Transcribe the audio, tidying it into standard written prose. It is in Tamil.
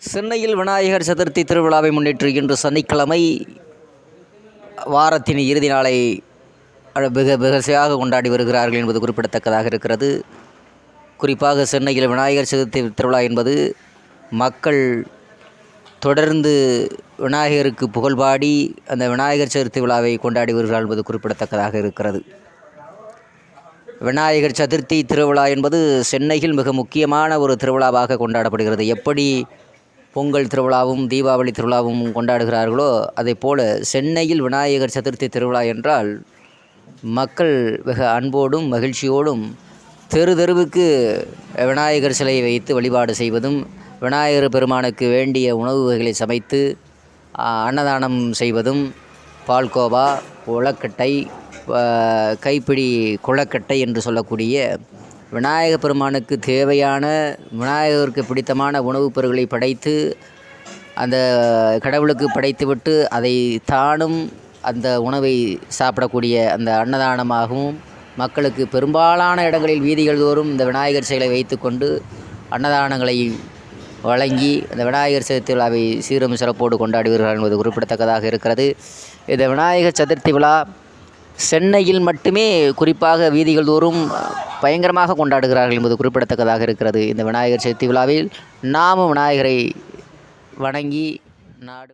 சென்னையில் விநாயகர் சதுர்த்தி திருவிழாவை முன்னிட்டு இன்று சனிக்கிழமை வாரத்தின் இறுதி நாளை விமர்சையாக கொண்டாடி வருகிறார்கள் என்பது குறிப்பிடத்தக்கதாக இருக்கிறது. குறிப்பாக சென்னையில் விநாயகர் சதுர்த்தி திருவிழா என்பது மக்கள் தொடர்ந்து விநாயகருக்கு புகழ்பாடி அந்த விநாயகர் சதுர்த்தி விழாவை கொண்டாடி வருகிறார்கள் என்பது குறிப்பிடத்தக்கதாக இருக்கிறது. விநாயகர் சதுர்த்தி திருவிழா என்பது சென்னையில் மிக முக்கியமான ஒரு திருவிழாவாக கொண்டாடப்படுகிறது. எப்படி பொங்கல் திருவிழாவும் தீபாவளி திருவிழாவும் கொண்டாடுகிறார்களோ அதே போல் சென்னையில் விநாயகர் சதுர்த்தி திருவிழா என்றால் மக்கள் மிக அன்போடும் மகிழ்ச்சியோடும் தெரு தெருவுக்கு விநாயகர் சிலையை வைத்து வழிபாடு செய்வதும், விநாயகர் பெருமானுக்கு வேண்டிய உணவு வகைகளை சமைத்து அன்னதானம் செய்வதும், பால்கோவா, கொழக்கட்டை, கைப்பிடி கொழக்கட்டை என்று சொல்லக்கூடிய விநாயகர் பெருமானுக்கு தேவையான விநாயகருக்கு பிடித்தமான உணவுப் பொருட்களை படைத்து அந்த கடவுளுக்கு படைத்துவிட்டு அதை தானும் அந்த உணவை சாப்பிடக்கூடிய அந்த அன்னதானமாகவும், மக்களுக்கு பெரும்பாலான இடங்களில் வீதிகள் தோறும் இந்த விநாயகர் சிலை வைத்து கொண்டு அன்னதானங்களை வழங்கி அந்த விநாயகர் சதுர்த்தி விழாவை சீரும் சிறப்போடு கொண்டாடி வருகிறார்கள் என்பது குறிப்பிடத்தக்கதாக இருக்கிறது. இந்த விநாயகர் சதுர்த்தி விழா சென்னையில் மட்டுமே குறிப்பாக வீதிகள் தோறும் பயங்கரமாக கொண்டாடுகிறார்கள் என்பது குறிப்பிடத்தக்கதாக இருக்கிறது. இந்த விநாயகர் சதுர்த்தி விழாவில் நாமும் விநாயகரை வணங்கி நாடு